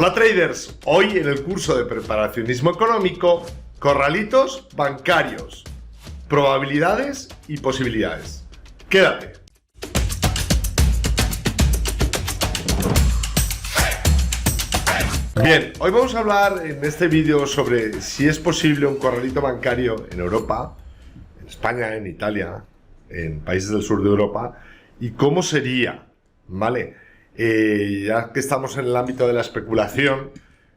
Hola traders, hoy en el curso de preparacionismo económico, corralitos bancarios, probabilidades y posibilidades. Quédate. Bien, hoy vamos a hablar en este vídeo sobre si es posible un corralito bancario en Europa, en España, en Italia, en países del sur de Europa, y cómo sería, ¿vale? Ya que estamos en el ámbito de la especulación,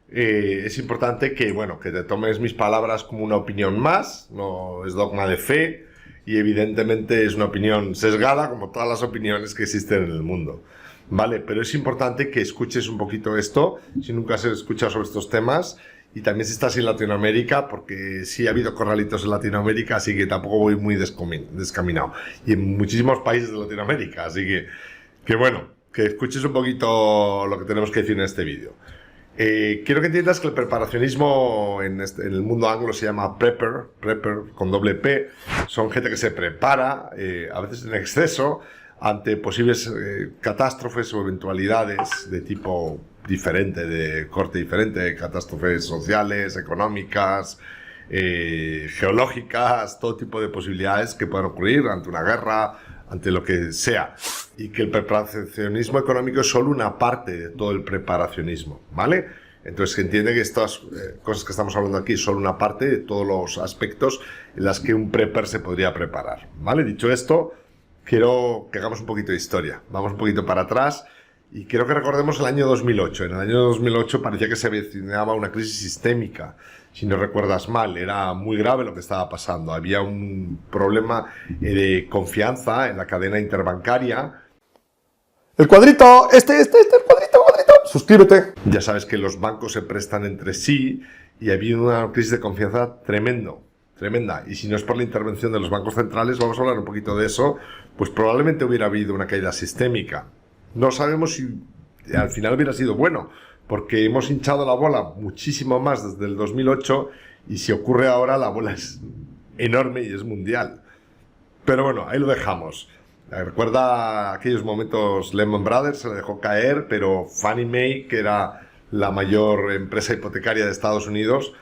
es importante que, bueno, que te tomes mis palabras como una opinión más, no es dogma de fe, y evidentemente es una opinión sesgada, como todas las opiniones que existen en el mundo, ¿vale? Pero es importante que escuches un poquito esto, si nunca has escuchado sobre estos temas, y también si estás en Latinoamérica, porque sí ha habido corralitos en Latinoamérica, así que tampoco voy muy descaminado, y en muchísimos países de Latinoamérica, así que bueno, que escuches un poquito lo que tenemos que decir en este vídeo. Quiero que entiendas que el preparacionismo en el mundo anglo se llama prepper con doble P. Son gente que se prepara, a veces en exceso, ante posibles catástrofes o eventualidades de tipo diferente, de corte diferente, catástrofes sociales, económicas, geológicas, todo tipo de posibilidades que puedan ocurrir ante una guerra, ante lo que sea, y que el preparacionismo económico es solo una parte de todo el preparacionismo, ¿vale? Entonces, que entiende que estas cosas que estamos hablando aquí son una parte de todos los aspectos en las que un prepper se podría preparar, ¿vale? Dicho esto, quiero que hagamos un poquito de historia. Vamos un poquito para atrás y quiero que recordemos el año 2008. En el año 2008 parecía que se avecinaba una crisis sistémica. Si no recuerdas mal, era muy grave lo que estaba pasando. Había un problema de confianza en la cadena interbancaria. El cuadrito, el cuadrito. Suscríbete. Ya sabes que los bancos se prestan entre sí y había una crisis de confianza tremenda. Y si no es por la intervención de los bancos centrales, vamos a hablar un poquito de eso, pues probablemente hubiera habido una caída sistémica. No sabemos si al final hubiera sido bueno, porque hemos hinchado la bola muchísimo más desde el 2008 y si ocurre ahora la bola es enorme y es mundial. Pero bueno, ahí lo dejamos. Recuerda aquellos momentos Lehman Brothers, se le dejó caer, pero Fannie Mae, que era la mayor empresa hipotecaria de Estados Unidos,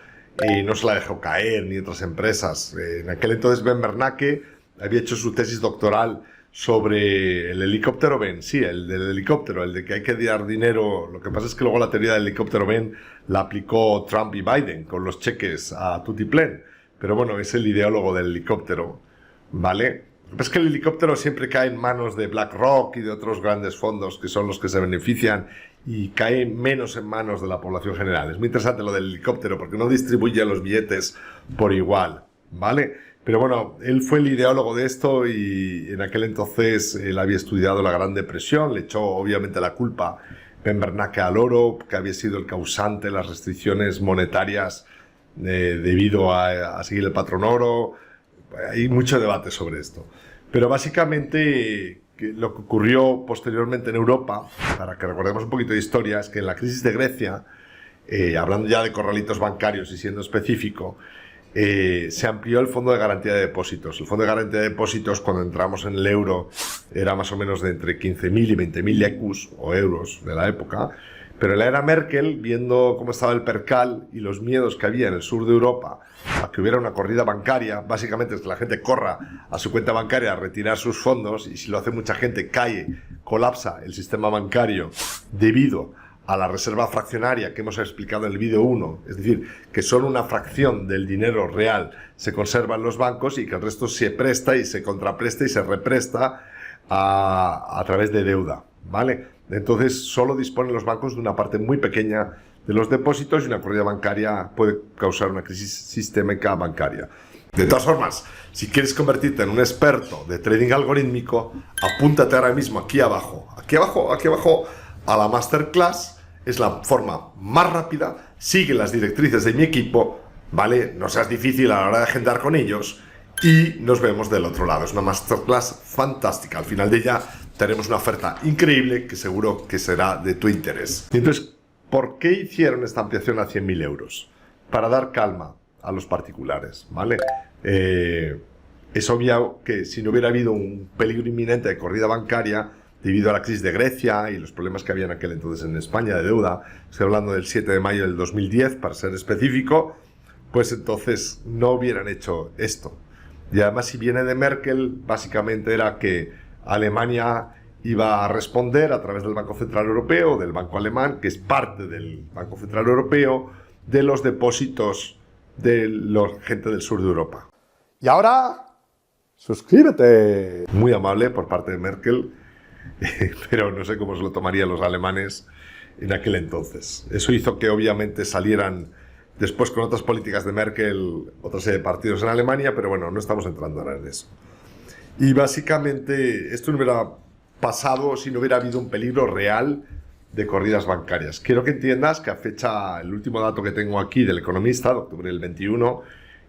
no se la dejó caer, ni otras empresas. En aquel entonces Ben Bernanke había hecho su tesis doctoral sobre el helicóptero Ben, sí, el del helicóptero, el de que hay que dar dinero. Lo que pasa es que luego la teoría del helicóptero Ben la aplicó Trump y Biden con los cheques a tutiplén. Pero bueno, es el ideólogo del helicóptero, ¿vale? Lo que pasa es que el helicóptero siempre cae en manos de BlackRock y de otros grandes fondos que son los que se benefician y cae menos en manos de la población general. Es muy interesante lo del helicóptero porque no distribuye los billetes por igual, ¿vale? Pero bueno, él fue el ideólogo de esto y en aquel entonces él había estudiado la Gran Depresión, le echó obviamente la culpa Ben Bernanke al oro, que había sido el causante de las restricciones monetarias debido a seguir el patrón oro. Hay mucho debate sobre esto. Pero básicamente lo que ocurrió posteriormente en Europa, para que recordemos un poquito de historia, es que en la crisis de Grecia, hablando ya de corralitos bancarios y siendo específico, se amplió el Fondo de Garantía de Depósitos. El Fondo de Garantía de Depósitos, cuando entramos en el euro, era más o menos de entre 15.000 y 20.000 ecus o euros de la época. Pero en la era Merkel, viendo cómo estaba el percal y los miedos que había en el sur de Europa a que hubiera una corrida bancaria, básicamente es que la gente corra a su cuenta bancaria a retirar sus fondos, y si lo hace mucha gente colapsa el sistema bancario debido a la reserva fraccionaria que hemos explicado en el vídeo 1, es decir, que solo una fracción del dinero real se conserva en los bancos y que el resto se presta y se contrapresta y se represta a través de deuda, ¿vale? Entonces solo disponen los bancos de una parte muy pequeña de los depósitos y una corrida bancaria puede causar una crisis sistémica bancaria. De todas formas, si quieres convertirte en un experto de trading algorítmico, apúntate ahora mismo aquí abajo, a la Masterclass. Es la forma más rápida, sigue las directrices de mi equipo, ¿vale? No seas difícil a la hora de agendar con ellos y nos vemos del otro lado. Es una Masterclass fantástica. Al final de ella tenemos una oferta increíble que seguro que será de tu interés. Y entonces, ¿por qué hicieron esta ampliación a 100.000 euros? Para dar calma a los particulares, ¿vale? Es obvio que si no hubiera habido un peligro inminente de corrida bancaria, debido a la crisis de Grecia y los problemas que había en aquel entonces en España de deuda, estoy hablando del 7 de mayo del 2010 para ser específico, pues entonces no hubieran hecho esto. Y además, si viene de Merkel, básicamente era que Alemania iba a responder a través del Banco Central Europeo, del Banco Alemán, que es parte del Banco Central Europeo, de los depósitos de la gente del sur de Europa. Y ahora, suscríbete. Muy amable por parte de Merkel, pero no sé cómo se lo tomarían los alemanes en aquel entonces. Eso hizo que obviamente salieran después con otras políticas de Merkel otra serie de partidos en Alemania, pero bueno, no estamos entrando ahora en eso. Y básicamente esto no hubiera pasado si no hubiera habido un peligro real de corridas bancarias. Quiero que entiendas que a fecha, el último dato que tengo aquí del Economista, de octubre del 21,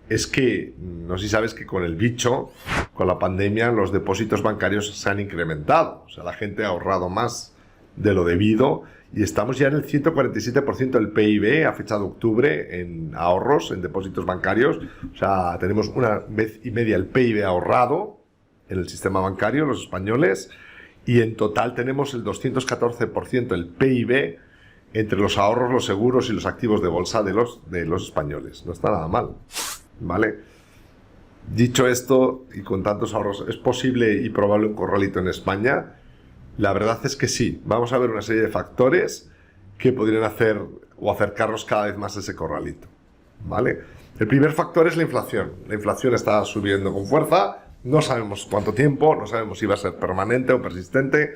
es que, no sé si sabes que con el bicho, con la pandemia, los depósitos bancarios se han incrementado. O sea, la gente ha ahorrado más de lo debido y estamos ya en el 147% del PIB a fecha de octubre en ahorros, en depósitos bancarios. O sea, tenemos 1,5 veces el PIB ahorrado en el sistema bancario, los españoles, y en total tenemos el 214% del PIB entre los ahorros, los seguros y los activos de bolsa de los españoles. No está nada mal, ¿vale? Dicho esto, y con tantos ahorros, ¿es posible y probable un corralito en España? La verdad es que sí. Vamos a ver una serie de factores que podrían hacer o acercarnos cada vez más a ese corralito, ¿vale? El primer factor es la inflación. La inflación está subiendo con fuerza. No sabemos cuánto tiempo, no sabemos si va a ser permanente o persistente,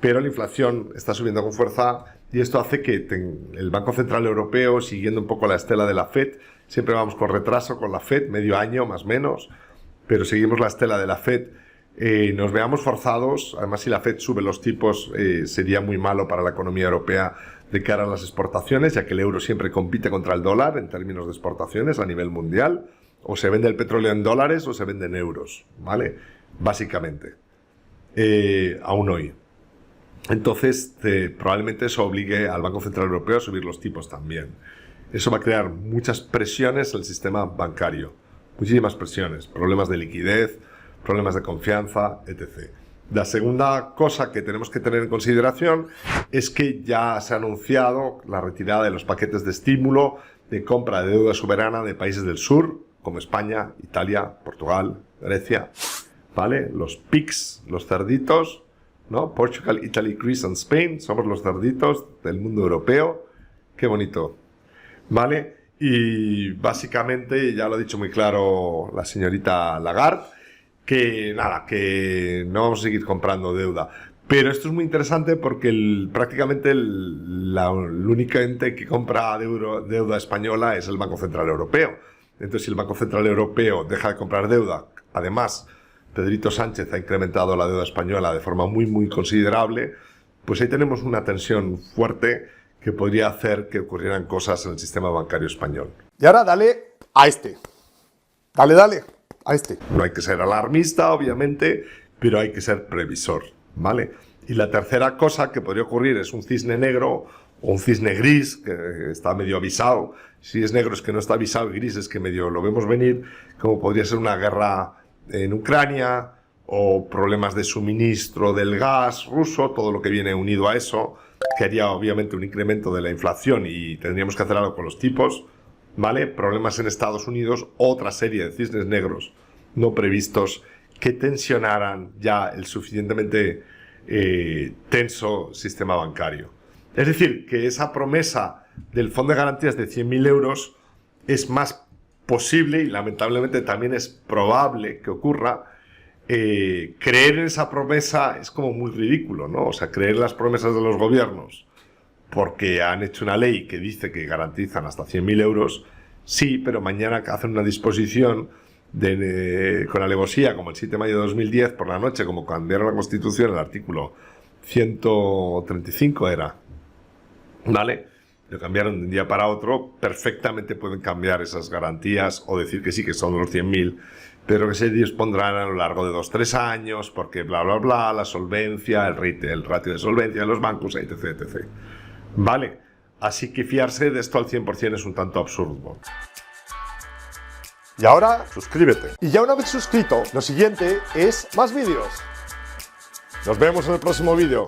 pero la inflación está subiendo con fuerza y esto hace que el Banco Central Europeo, siguiendo un poco la estela de la FED, siempre vamos con retraso con la FED, medio año más o menos, pero seguimos la estela de la FED, nos veamos forzados. Además, si la FED sube los tipos, sería muy malo para la economía europea de cara a las exportaciones, ya que el euro siempre compite contra el dólar en términos de exportaciones a nivel mundial. O se vende el petróleo en dólares o se vende en euros, ¿vale? Básicamente, aún hoy. Entonces, probablemente eso obligue al Banco Central Europeo a subir los tipos también. Eso va a crear muchas presiones en el sistema bancario. Muchísimas presiones, problemas de liquidez, problemas de confianza, etc. La segunda cosa que tenemos que tener en consideración es que ya se ha anunciado la retirada de los paquetes de estímulo de compra de deuda soberana de países del sur, como España, Italia, Portugal, Grecia, ¿vale? Los PIGS, los cerditos, ¿no? Portugal, Italy, Greece and Spain, somos los cerditos del mundo europeo. Qué bonito, ¿vale? Y básicamente, ya lo ha dicho muy claro la señorita Lagarde, que nada, que no vamos a seguir comprando deuda. Pero esto es muy interesante porque prácticamente el único ente que compra deuda española es el Banco Central Europeo. Entonces, si el Banco Central Europeo deja de comprar deuda, además, Pedrito Sánchez ha incrementado la deuda española de forma muy, muy considerable, pues ahí tenemos una tensión fuerte que podría hacer que ocurrieran cosas en el sistema bancario español. Y ahora dale a este. Dale a este. No hay que ser alarmista, obviamente, pero hay que ser previsor, ¿vale? Y la tercera cosa que podría ocurrir es un cisne negro o un cisne gris, que está medio avisado. Si es negro es que no está avisado, y gris es que medio lo vemos venir, como podría ser una guerra en Ucrania o problemas de suministro del gas ruso, todo lo que viene unido a eso, que haría obviamente un incremento de la inflación y tendríamos que hacer algo con los tipos, ¿vale? Problemas en Estados Unidos, otra serie de cisnes negros no previstos que tensionaran ya el suficientemente tenso sistema bancario. Es decir, que esa promesa del Fondo de Garantías de 100.000 euros es más posible y lamentablemente también es probable que ocurra. Creer en esa promesa es como muy ridículo, ¿no? O sea, creer en las promesas de los gobiernos porque han hecho una ley que dice que garantizan hasta 100.000 euros, sí, pero mañana hacen una disposición con alevosía, como el 7 de mayo de 2010 por la noche, como cambiaron la Constitución, el artículo 135 era, ¿vale? Lo cambiaron de un día para otro. Perfectamente pueden cambiar esas garantías o decir que sí, que son los 100.000, pero que se dispondrán a lo largo de 2-3 años, porque bla, bla, bla, la solvencia, el ratio de solvencia de los bancos, etc, etc. ¿Vale? Así que fiarse de esto al 100% es un tanto absurdo. Y ahora, suscríbete. Y ya una vez suscrito, lo siguiente es más vídeos. Nos vemos en el próximo vídeo.